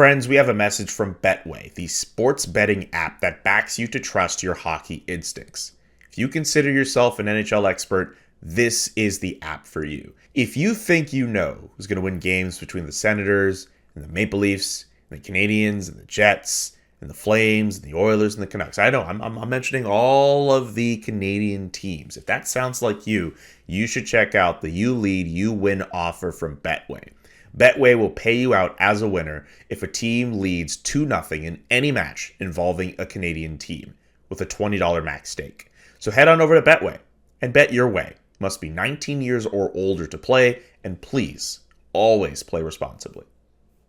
Friends, we have a message from Betway, the sports betting app that backs you to trust your hockey instincts. If you consider yourself an NHL expert, this is the app for you. If you think you know who's going to win games between the Senators and the Maple Leafs, and the Canadiens and the Jets, and the Flames, and the Oilers and the Canucks, I know I'm mentioning all of the Canadian teams. If that sounds like you should check out the You Lead, You Win offer from Betway. Betway will pay you out as a winner if a team leads 2-0 in any match involving a Canadian team with a $20 max stake. So head on over to Betway and bet your way. Must be 19 years or older to play, and please always play responsibly.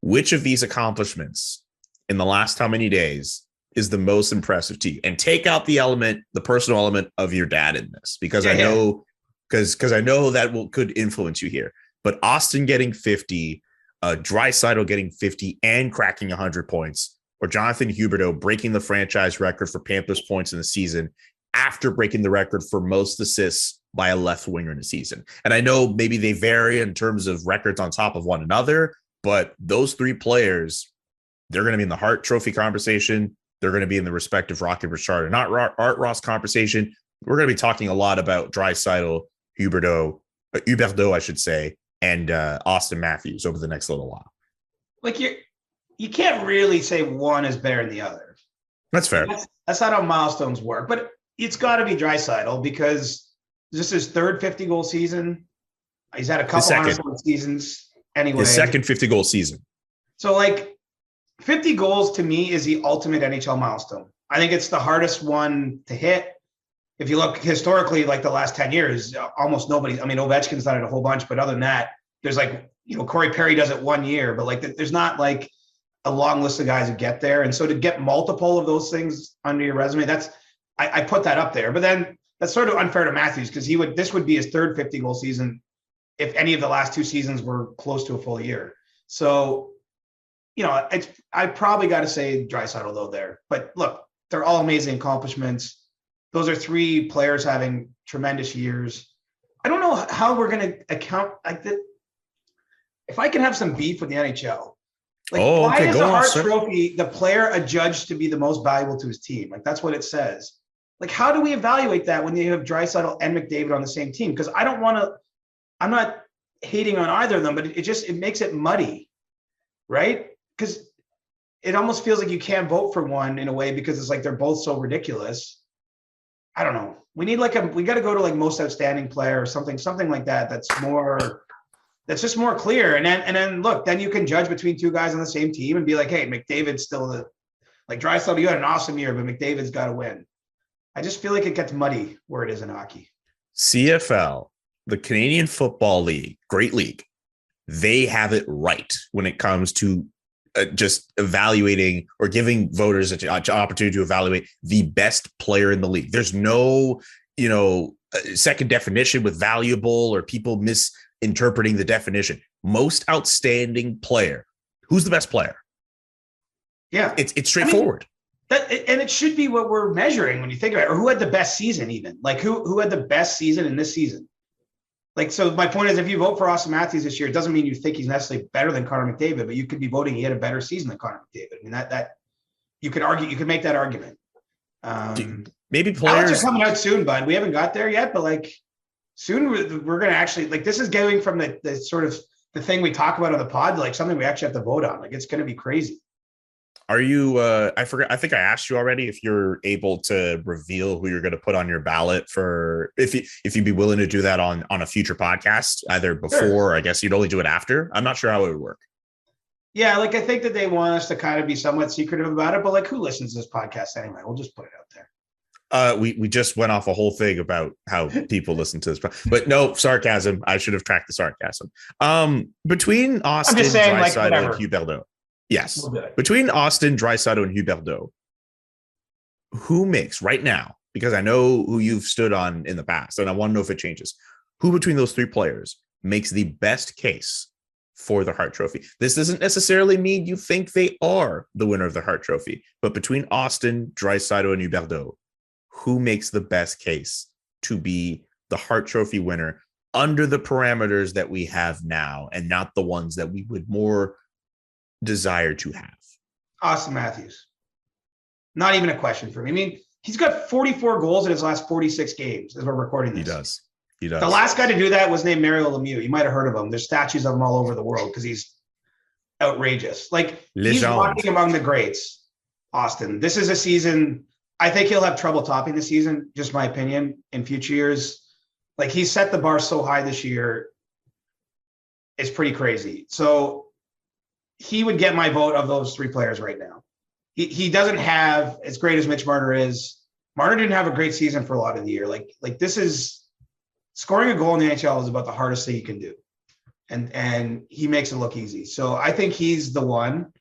Which of these accomplishments in the last how many days is the most impressive to you? And take out the personal element of your dad in this, because I know that could influence you here. But Austin getting 50, Draisaitl getting 50 and cracking 100 points, or Jonathan Huberdeau breaking the franchise record for Panthers points in the season after breaking the record for most assists by a left winger in a season. And I know maybe they vary in terms of records on top of one another, but those three players, they're going to be in the Hart Trophy conversation. They're going to be in the respective Rocket Richard and not Art Ross conversation. We're going to be talking a lot about Draisaitl, Huberdeau, I should say, and Austin Matthews over the next little while. Like you can't really say one is better than the other. That's fair. That's not how milestones work. But it's got to be Draisaitl because this is his third 50-goal season. He's had a couple 100-goal seasons anyway. His second 50-goal season. So, 50 goals to me is the ultimate NHL milestone. I think it's the hardest one to hit. If you look historically, the last 10 years, almost nobody, Ovechkin's done it a whole bunch, but other than that, there's Corey Perry does it 1 year, but there's not a long list of guys who get there. And so to get multiple of those things under your resume, I put that up there, but then that's sort of unfair to Matthews because this would be his third 50-goal season if any of the last two seasons were close to a full year. So, I probably got to say Draisaitl though there, but look, they're all amazing accomplishments. Those are three players having tremendous years. I don't know how we're going to account if I can have some beef with the NHL. Why is the Hart Trophy the player adjudged to be the most valuable to his team? That's what it says. How do we evaluate that when you have Draisaitl and McDavid on the same team? Because I'm not hating on either of them, but it makes it muddy, right? Because it almost feels like you can't vote for one in a way because it's they're both so ridiculous. I don't know. We need we got to go to most outstanding player or something like that. That's just more clear. And then look, then you can judge between two guys on the same team and be hey, McDavid's still Draisaitl, you had an awesome year, but McDavid's got to win. I just feel like it gets muddy where it is in hockey. CFL, the Canadian Football League, great league. They have it right when it comes to just evaluating or giving voters an opportunity to evaluate the best player in the league. There's no, second definition with valuable or people misinterpreting the definition. Most outstanding player. Who's the best player? Yeah. It's straightforward. And it should be what we're measuring when you think about it, or who had the best season even. Who had the best season in this season? So my point is, if you vote for Austin Matthews this year, it doesn't mean you think he's necessarily better than Connor McDavid, but you could be voting he had a better season than Connor McDavid. that you could argue, you could make that argument. Maybe players are coming out soon, bud. We haven't got there yet, but soon we're going to actually this is going from the sort of the thing we talk about on the pod, something we actually have to vote on. It's going to be crazy. Are you, I forgot, I think I asked you already if you're able to reveal who you're going to put on your ballot for, if you'd be willing to do that on a future podcast, either before, Sure. I guess you'd only do it after. I'm not sure how it would work. Yeah. I think that they want us to kind of be somewhat secretive about it, but who listens to this podcast anyway? We'll just put it out there. We just went off a whole thing about how people listen to this, but no sarcasm. I should have tracked the sarcasm. Between Austin, Draisaitl, and Huberdeau. Yes. Between Austin, Draisaitl, and Huberdeau, who makes right now, because I know who you've stood on in the past, and I want to know if it changes, who between those three players makes the best case for the Hart Trophy? This doesn't necessarily mean you think they are the winner of the Hart Trophy, but between Austin, Draisaitl, and Huberdeau, who makes the best case to be the Hart Trophy winner under the parameters that we have now and not the ones that we would more desire to have? Austin Matthews. Not even a question for me. I mean, he's got 44 goals in his last 46 games as we're recording this. He does. The last guy to do that was named Mario Lemieux. You might have heard of him. There's statues of him all over the world because he's outrageous. Like, he's walking among the greats, Austin. This is a season, I think he'll have trouble topping the season, just my opinion, in future years. Like, he set the bar so high this year. It's pretty crazy. So he would get my vote of those three players right now. He doesn't have, as great as Mitch Marner is, Marner didn't have a great season for a lot of the year. Like this is, scoring a goal in the NHL is about the hardest thing you can do. And he makes it look easy. So I think he's the one.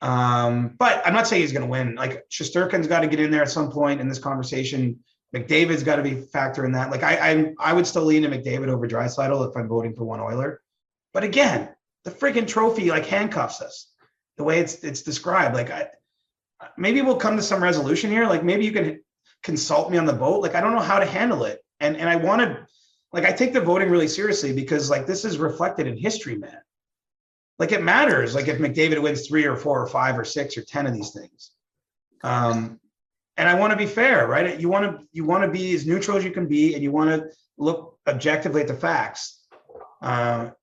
But I'm not saying he's going to win. Like, Shesterkin's got to get in there at some point in this conversation. McDavid's got to be a factor in that. Like, I would still lean to McDavid over Draisaitl if I'm voting for one Oiler. But again, the freaking trophy like handcuffs us the way it's described. Like, maybe we'll come to some resolution here. Like, maybe you can consult me on the vote. Like, I don't know how to handle it. And I want to, like, I take the voting really seriously because, like, this is reflected in history, man. Like, it matters. Like, if McDavid wins 3 or 4 or 5 or 6 or 10 of these things. And I want to be fair, right? You want to be as neutral as you can be, and you want to look objectively at the facts. But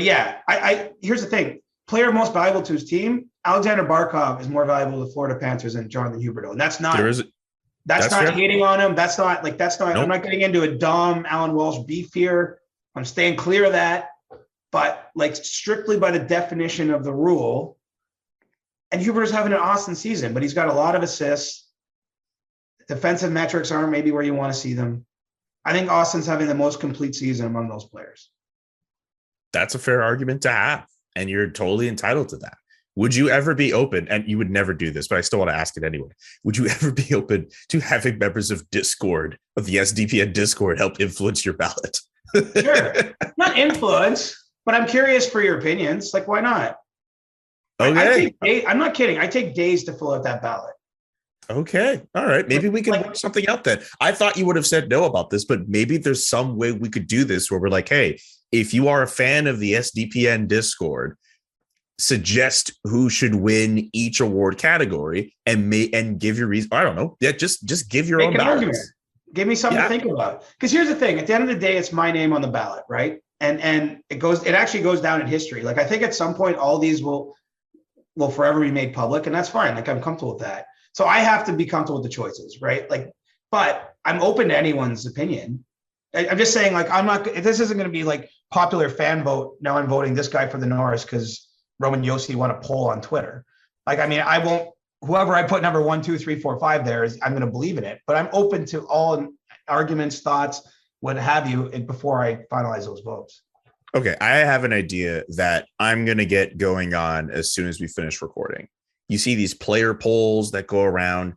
yeah, I here's the thing. Player most valuable to his team, Alexander Barkov is more valuable to the Florida Panthers than Jonathan Huberdeau. And that's not hating on him. That's not nope. I'm not getting into a dumb Alan Walsh beef here. I'm staying clear of that. But, like, strictly by the definition of the rule, and Huberdeau's having an awesome season, but he's got a lot of assists. Defensive metrics aren't maybe where you want to see them. I think Austin's having the most complete season among those players. That's a fair argument to have, and you're totally entitled to that. Would you ever be open, and you would never do this, but I still want to ask it anyway. Would you ever be open to having members of Discord, of the SDPN Discord, help influence your ballot? Sure. Not influence, but I'm curious for your opinions. Like, why not? Okay. I'm not kidding. I take days to fill out that ballot. Okay. All right. Maybe we can work something out then. I thought you would have said no about this, but maybe there's some way we could do this where we're like, hey, if you are a fan of the SDPN Discord, suggest who should win each award category and give your reason. I don't know. Yeah, just give your own ballot. Give me something to think about. Because here's the thing: at the end of the day, it's my name on the ballot, right? And it actually goes down in history. Like, I think at some point all these will forever be made public, and that's fine. Like, I'm comfortable with that. So I have to be comfortable with the choices, right? Like, but I'm open to anyone's opinion. I'm just saying, like, this isn't going to be like popular fan vote. Now I'm voting this guy for the Norris because Roman Josi won a poll on Twitter. Like, I mean, I won't, whoever I put number 1, 2, 3, 4, 5 there is, I'm going to believe in it, but I'm open to all arguments, thoughts, what have you, before I finalize those votes. Okay. I have an idea that I'm going to get going on as soon as we finish recording. You see these player polls that go around.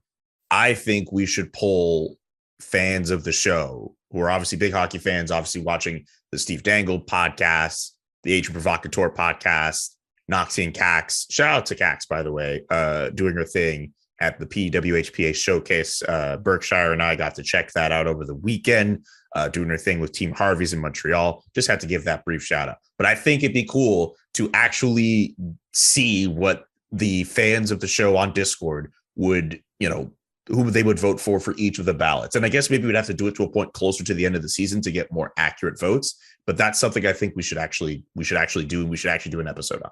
I think we should poll fans of the show who are obviously big hockey fans, obviously watching the Steve Dangle podcast, the Agent Provocateur podcast, Noxie and Cax. Shout out to Cax, by the way, doing her thing at the PWHPA showcase. Berkshire and I got to check that out over the weekend, doing her thing with Team Harvey's in Montreal. Just had to give that brief shout out. But I think it'd be cool to actually see what the fans of the show on Discord would, who they would vote for each of the ballots. And I guess maybe we'd have to do it to a point closer to the end of the season to get more accurate votes. But that's something I think we should actually do. And we should actually do an episode on.